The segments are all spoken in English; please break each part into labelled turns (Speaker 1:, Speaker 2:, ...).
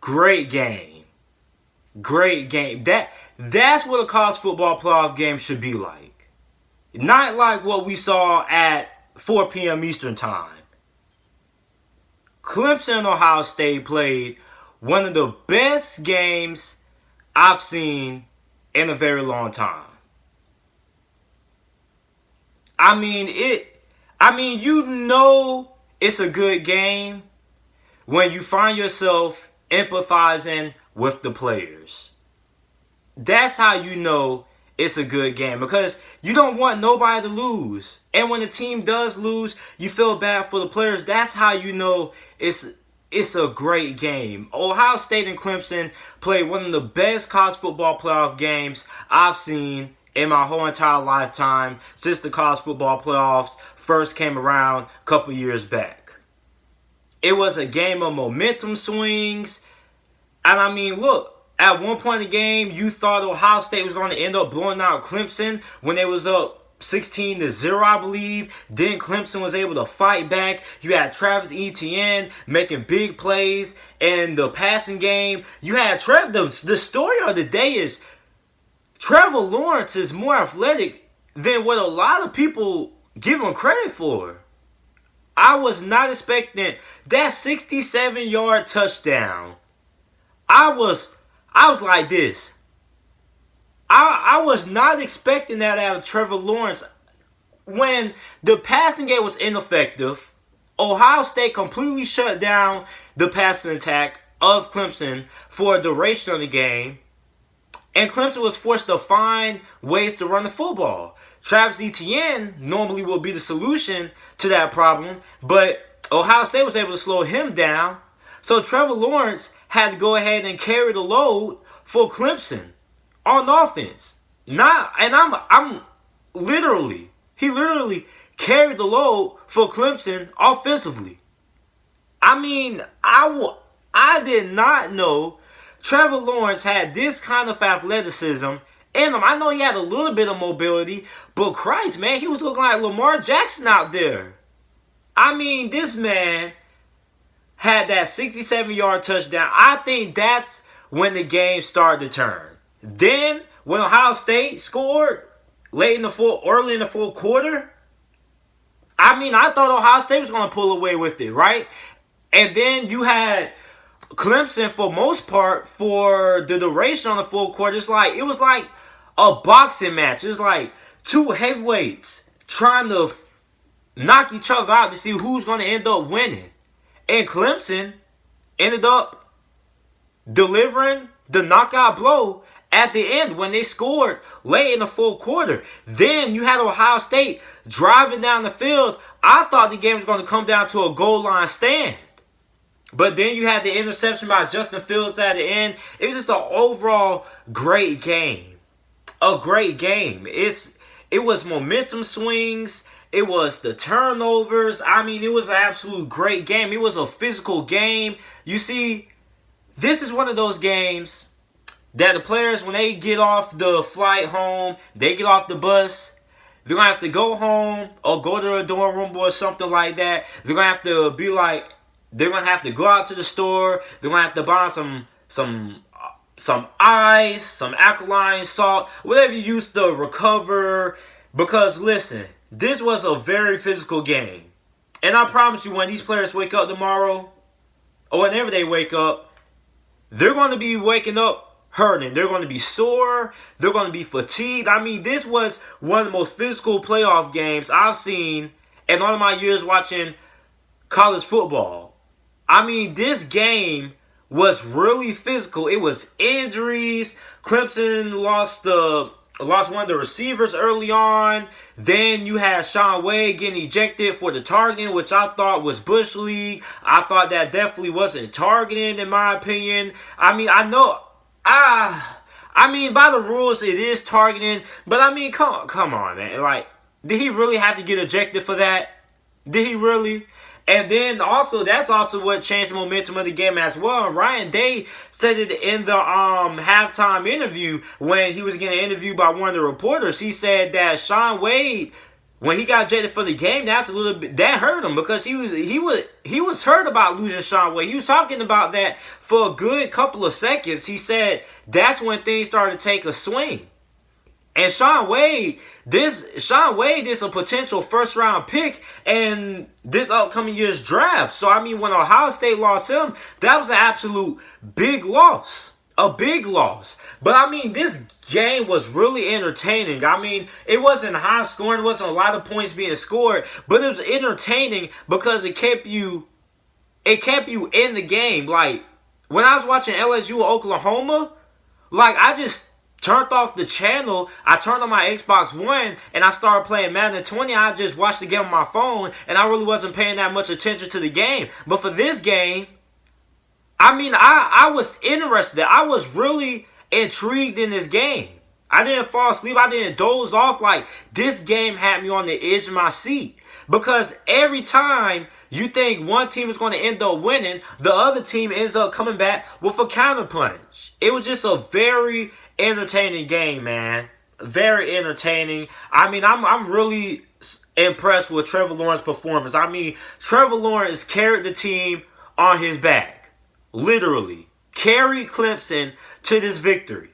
Speaker 1: Great game. Great game. That's what a college football playoff game should be like. Not like what we saw at 4 p.m. Eastern Time. Clemson and Ohio State played one of the best games I've seen in a very long time. I mean, it's a good game when you find yourself empathizing with the players. That's how you know it's a good game, because you don't want nobody to lose. And when the team does lose, you feel bad for the players. That's how you know it's a great game. Ohio State and Clemson played one of the best college football playoff games I've seen in my whole entire lifetime since the college football playoffs first came around a couple years back. It was a game of momentum swings. And I mean, look, at one point in the game, you thought Ohio State was going to end up blowing out Clemson when they was up 16-0, I believe. Then Clemson was able to fight back. You had Travis Etienne making big plays. And the passing game, you had the story of the day is Trevor Lawrence is more athletic than what a lot of people give him credit for. I was not expecting that 67-yard touchdown. I was like this. I was not expecting that out of Trevor Lawrence. When the passing game was ineffective, Ohio State completely shut down the passing attack of Clemson for a duration of the game. And Clemson was forced to find ways to run the football. Travis Etienne normally will be the solution to that problem, but Ohio State was able to slow him down. So Trevor Lawrence had to go ahead and carry the load for Clemson on offense. He literally carried the load for Clemson offensively. I mean, I did not know Trevor Lawrence had this kind of athleticism in him. I know he had a little bit of mobility, but Christ, man, he was looking like Lamar Jackson out there. I mean, this man had that 67-yard touchdown. I think that's when the game started to turn. Then, when Ohio State scored early in the fourth quarter, I thought Ohio State was going to pull away with it, right? And then you had Clemson, for most part, for the duration on the full quarter. It was like a boxing match. It's like two heavyweights trying to knock each other out to see who's going to end up winning. And Clemson ended up delivering the knockout blow at the end when they scored late in the fourth quarter. Then you had Ohio State driving down the field. I thought the game was going to come down to a goal line stand. But then you had the interception by Justin Fields at the end. It was just an overall great game. A great game. It was momentum swings. It was the turnovers. It was an absolute great game. It was a physical game. You see, this is one of those games that the players, when they get off the flight home, they get off the bus, they're going to have to go home or go to a dorm room or something like that. They're going to have to be like, they're going to have to go out to the store. They're going to have to buy some ice, some alkaline salt, whatever you use to recover. Because, listen, this was a very physical game. And I promise you, when these players wake up tomorrow, or whenever they wake up, they're going to be waking up hurting. They're going to be sore. They're going to be fatigued. This was one of the most physical playoff games I've seen in all of my years watching college football. This game was really physical. It was injuries. Clemson lost one of the receivers early on. Then you had Sean Wade getting ejected for the targeting, which I thought was Bush League. I thought that definitely wasn't targeting, in my opinion. By the rules, it is targeting. But come on, man. Did he really have to get ejected for that? Did he really? And then also, that's also what changed the momentum of the game as well. And Ryan Day said it in the halftime interview when he was getting interviewed by one of the reporters. He said that Sean Wade when he got ejected for the game, that's a little bit that hurt him because he was hurt about losing Shaun Wade. He was talking about that for a good couple of seconds. He said that's when things started to take a swing. And Shaun Wade is a potential first round pick in this upcoming year's draft. So I mean, when Ohio State lost him, that was an absolute big loss. A big loss. But I mean, this game was really entertaining. I mean, it wasn't high scoring, it wasn't a lot of points being scored, but it was entertaining because it kept you in the game. Like, when I was watching LSU Oklahoma, like, I just turned off the channel, I turned on my Xbox One, and I started playing Madden 20. I just watched the game on my phone, and I really wasn't paying that much attention to the game. But for this game, I mean, I was interested. I was really intrigued in this game. I didn't fall asleep. I didn't doze off. Like, this game had me on the edge of my seat. Because every time you think one team is going to end up winning, the other team ends up coming back with a counterpunch. It was just a very entertaining game, man. Very entertaining. I mean, I'm really impressed with Trevor Lawrence's performance. I mean, Trevor Lawrence carried the team on his back. Literally carried Clemson to this victory.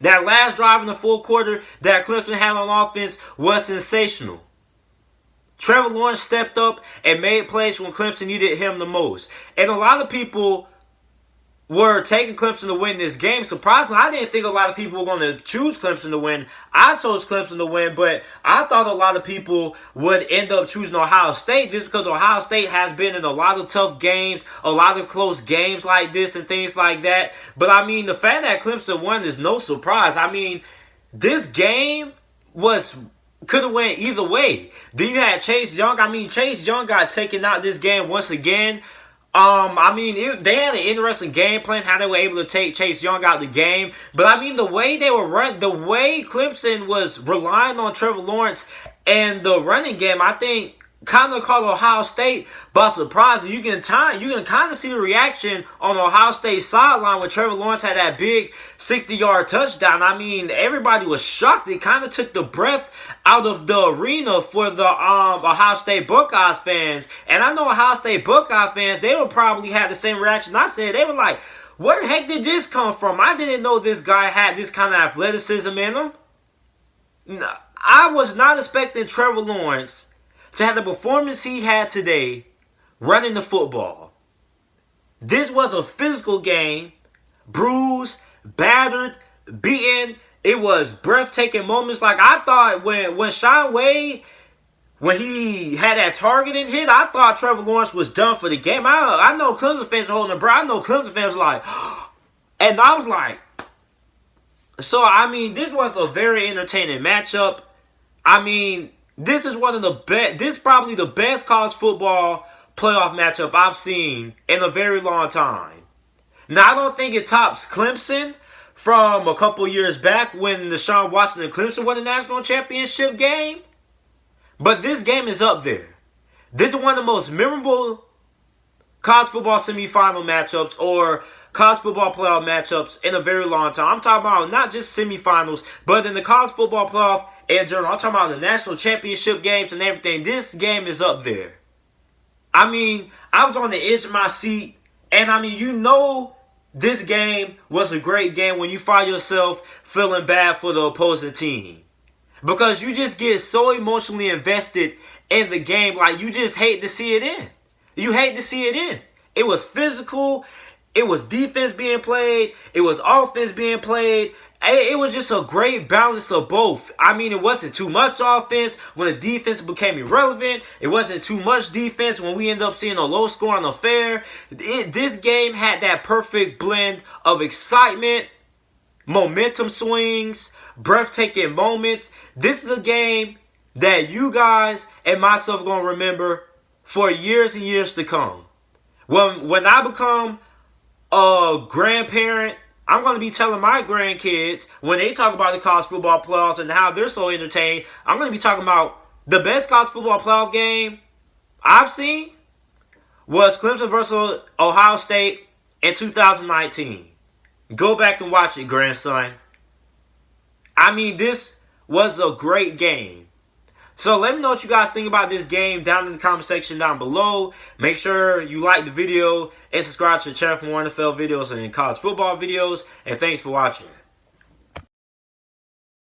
Speaker 1: That last drive in the fourth quarter that Clemson had on offense was sensational. Trevor Lawrence stepped up and made plays when Clemson needed him the most. And a lot of people were taking Clemson to win this game. Surprisingly, I didn't think a lot of people were going to choose Clemson to win. I chose Clemson to win, but I thought a lot of people would end up choosing Ohio State just because Ohio State has been in a lot of tough games, a lot of close games like this and things like that. But I mean, the fact that Clemson won is no surprise. I mean, this game could have went either way. Then you had Chase Young. I mean, Chase Young got taken out this game once again. I mean, they had an interesting game plan, how they were able to take Chase Young out of the game. But, I mean, the way they were running, the way Clemson was relying on Trevor Lawrence and the running game, I think kind of caught Ohio State by surprise. You can kind of see the reaction on Ohio State's sideline when Trevor Lawrence had that big 60-yard touchdown. I mean, everybody was shocked. It kind of took the breath out of the arena for the Ohio State Buckeyes fans. And I know Ohio State Buckeye fans, they would probably have the same reaction I said. They were like, where the heck did this come from? I didn't know this guy had this kind of athleticism in him. No, I was not expecting Trevor Lawrence to have the performance he had today running the football. This was a physical game. Bruised, battered, beaten. It was breathtaking moments. Like, I thought when Shaun Wade, when he had that targeting hit, I thought Trevor Lawrence was done for the game. I know Clemson fans are holding their breath. I know Clemson fans were like, and I was like, so, I mean, this was a very entertaining matchup. I mean, this is one of the best. This is probably the best college football playoff matchup I've seen in a very long time. Now, I don't think it tops Clemson from a couple years back when Deshaun Watson and Clemson won the national championship game. But this game is up there. This is one of the most memorable college football semifinal matchups or college football playoff matchups in a very long time. I'm talking about not just semifinals, but in the college football playoff in general. I'm talking about the national championship games and everything. This game is up there. I mean, I was on the edge of my seat. And I mean, you know, this game was a great game when you find yourself feeling bad for the opposing team. Because you just get so emotionally invested in the game. Like, you just hate to see it in. You hate to see it in. It was physical. It was defense being played. It was offense being played. It was just a great balance of both. I mean, it wasn't too much offense when the defense became irrelevant. It wasn't too much defense when we ended up seeing a low-scoring affair. This game had that perfect blend of excitement, momentum swings, breathtaking moments. This is a game that you guys and myself are going to remember for years and years to come. When I become a grandparent, I'm going to be telling my grandkids, when they talk about the college football playoffs and how they're so entertained, I'm going to be talking about the best college football playoff game I've seen was Clemson versus Ohio State in 2019. Go back and watch it, grandson. I mean, this was a great game. So let me know what you guys think about this game down in the comment section down below. Make sure you like the video and subscribe to the channel for more NFL videos and college football videos. And thanks for watching.